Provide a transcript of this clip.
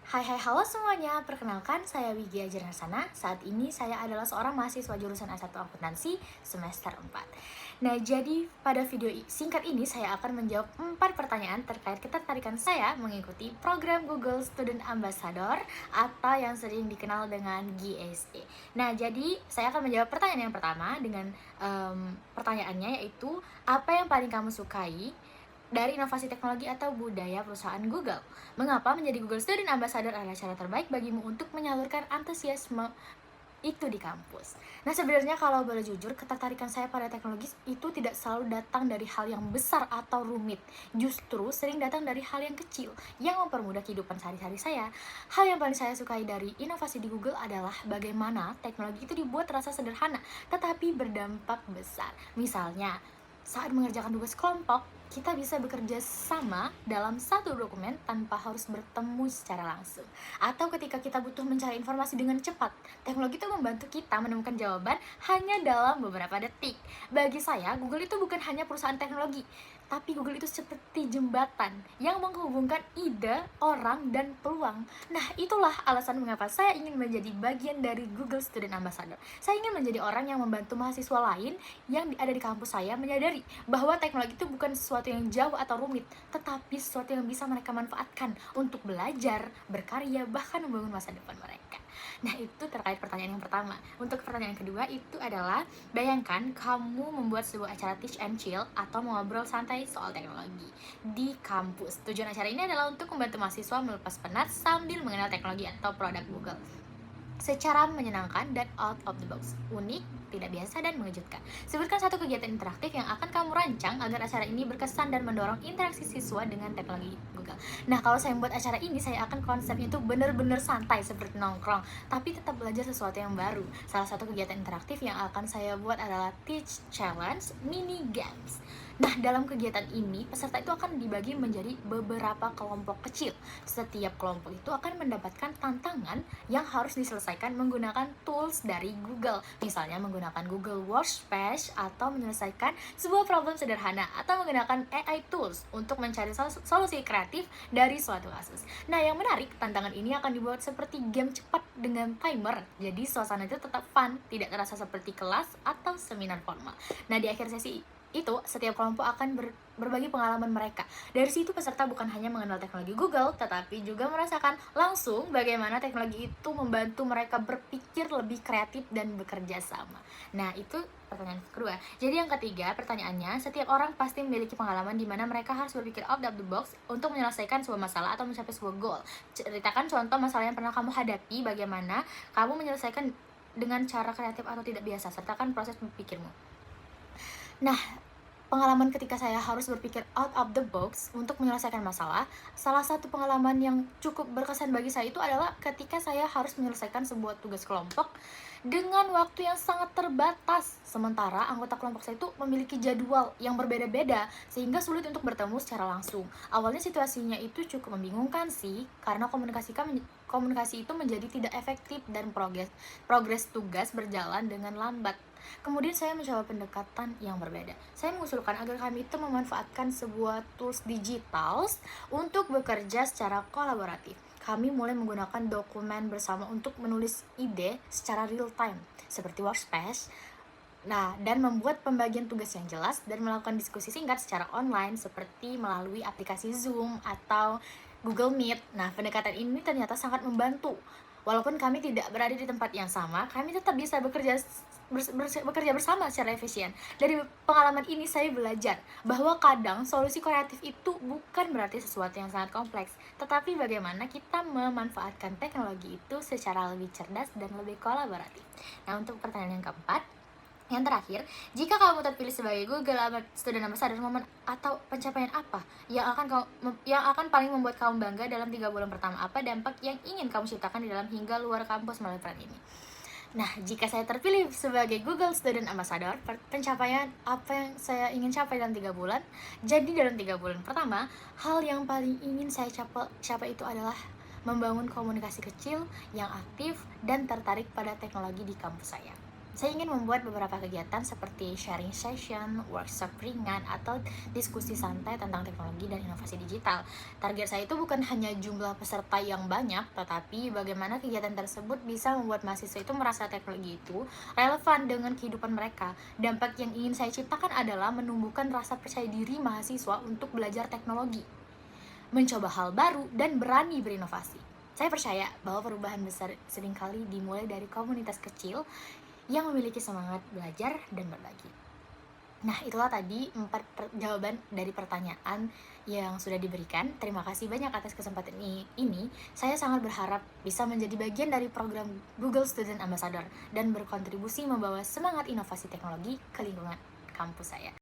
Halo semuanya, perkenalkan saya Wigia Hasanah. Saat ini saya adalah seorang mahasiswa jurusan S1 Akuntansi semester 4. Nah, jadi pada video singkat ini saya akan menjawab 4 pertanyaan terkait ketertarikan saya mengikuti program Google Student Ambassador atau yang sering dikenal dengan GSE. Nah, jadi saya akan menjawab pertanyaan yang pertama dengan pertanyaannya yaitu, apa yang paling kamu sukai dari inovasi teknologi atau budaya perusahaan Google? Mengapa menjadi Google Student Ambassador adalah cara terbaik bagimu untuk menyalurkan antusiasme itu di kampus? Nah, sebenarnya kalau boleh jujur, ketertarikan saya pada teknologi itu tidak selalu datang dari hal yang besar atau rumit. Justru sering datang dari hal yang kecil yang mempermudah kehidupan sehari-hari saya. Hal yang paling saya sukai dari inovasi di Google adalah bagaimana teknologi itu dibuat terasa sederhana tetapi berdampak besar. Misalnya, saat mengerjakan tugas kelompok, kita bisa bekerja sama dalam satu dokumen tanpa harus bertemu secara langsung. Atau ketika kita butuh mencari informasi dengan cepat, teknologi itu membantu kita menemukan jawaban hanya dalam beberapa detik. Bagi saya, Google itu bukan hanya perusahaan teknologi, tapi Google itu seperti jembatan yang menghubungkan ide, orang, dan peluang. Nah, itulah alasan mengapa saya ingin menjadi bagian dari Google Student Ambassador. Saya ingin menjadi orang yang membantu mahasiswa lain yang ada di kampus saya menyadari bahwa teknologi itu bukan sesuatu yang jauh atau rumit, tetapi sesuatu yang bisa mereka manfaatkan untuk belajar, berkarya, bahkan membangun masa depan mereka. Nah, itu terkait pertanyaan yang pertama. Untuk pertanyaan yang kedua itu adalah, bayangkan kamu membuat sebuah acara teach and chill atau mengobrol santai soal teknologi di kampus. Tujuan acara ini adalah untuk membantu mahasiswa melepas penat sambil mengenal teknologi atau produk Google secara menyenangkan dan out of the box, unik, tidak biasa, dan mengejutkan. Sebutkan satu kegiatan interaktif yang akan kamu rancang agar acara ini berkesan dan mendorong interaksi siswa dengan teknologi Google. Nah, kalau saya membuat acara ini, saya akan konsepnya itu benar-benar santai seperti nongkrong, tapi tetap belajar sesuatu yang baru. Salah satu kegiatan interaktif yang akan saya buat adalah Teach Challenge Mini Games. Nah, dalam kegiatan ini, peserta itu akan dibagi menjadi beberapa kelompok kecil. Setiap kelompok itu akan mendapatkan tantangan yang harus diselesaikan menggunakan tools dari Google. Misalnya menggunakan Google Workspace atau menyelesaikan sebuah problem sederhana atau menggunakan AI tools untuk mencari solusi kreatif dari suatu kasus. Nah, yang menarik, tantangan ini akan dibuat seperti game cepat dengan timer. Jadi suasana itu tetap fun, tidak terasa seperti kelas atau seminar formal. Nah, di akhir sesi itu, setiap kelompok akan berbagi pengalaman mereka. Dari situ peserta bukan hanya mengenal teknologi Google, tetapi juga merasakan langsung bagaimana teknologi itu membantu mereka berpikir lebih kreatif dan bekerja sama. Nah, itu pertanyaan kedua. Jadi yang ketiga, pertanyaannya, setiap orang pasti memiliki pengalaman di mana mereka harus berpikir out of the box untuk menyelesaikan sebuah masalah atau mencapai sebuah goal. Ceritakan contoh masalah yang pernah kamu hadapi, bagaimana kamu menyelesaikan dengan cara kreatif atau tidak biasa, sertakan proses berpikirmu. Nah, pengalaman ketika saya harus berpikir out of the box untuk menyelesaikan masalah, salah satu pengalaman yang cukup berkesan bagi saya itu adalah ketika saya harus menyelesaikan sebuah tugas kelompok dengan waktu yang sangat terbatas. Sementara anggota kelompok saya itu memiliki jadwal yang berbeda-beda, sehingga sulit untuk bertemu secara langsung. Awalnya situasinya itu cukup membingungkan sih, karena komunikasi itu menjadi tidak efektif dan progres tugas berjalan dengan lambat. Kemudian saya mencoba pendekatan yang berbeda. Saya mengusulkan agar kami itu memanfaatkan sebuah tools digital untuk bekerja secara kolaboratif. Kami mulai menggunakan dokumen bersama untuk menulis ide secara real time, seperti Workspace. Nah, dan membuat pembagian tugas yang jelas dan melakukan diskusi singkat secara online seperti melalui aplikasi Zoom atau Google Meet. Nah, pendekatan ini ternyata sangat membantu. Walaupun kami tidak berada di tempat yang sama, kami tetap bisa bekerja bersama secara efisien. Dari pengalaman ini saya belajar bahwa kadang solusi kreatif itu bukan berarti sesuatu yang sangat kompleks, tetapi bagaimana kita memanfaatkan teknologi itu secara lebih cerdas dan lebih kolaboratif. Nah, untuk pertanyaan yang keempat, yang terakhir, jika kamu terpilih sebagai Google Student Ambassador, momen atau pencapaian apa yang akan paling membuat kamu bangga dalam 3 bulan pertama? Apa dampak yang ingin kamu ciptakan di dalam hingga luar kampus melalui peran ini? Nah, jika saya terpilih sebagai Google Student Ambassador, pencapaian apa yang saya ingin capai dalam 3 bulan? Jadi dalam 3 bulan pertama, hal yang paling ingin saya capai itu adalah membangun komunikasi kecil yang aktif dan tertarik pada teknologi di kampus saya. Saya ingin membuat beberapa kegiatan seperti sharing session, workshop ringan, atau diskusi santai tentang teknologi dan inovasi digital. Target saya itu bukan hanya jumlah peserta yang banyak, tetapi bagaimana kegiatan tersebut bisa membuat mahasiswa itu merasa teknologi itu relevan dengan kehidupan mereka. Dampak yang ingin saya ciptakan adalah menumbuhkan rasa percaya diri mahasiswa untuk belajar teknologi, mencoba hal baru, dan berani berinovasi. Saya percaya bahwa perubahan besar seringkali dimulai dari komunitas kecil yang memiliki semangat belajar dan berbagi. Nah, itulah tadi 4 jawaban dari pertanyaan yang sudah diberikan. Terima kasih banyak atas kesempatan ini. Saya sangat berharap bisa menjadi bagian dari program Google Student Ambassador dan berkontribusi membawa semangat inovasi teknologi ke lingkungan kampus saya.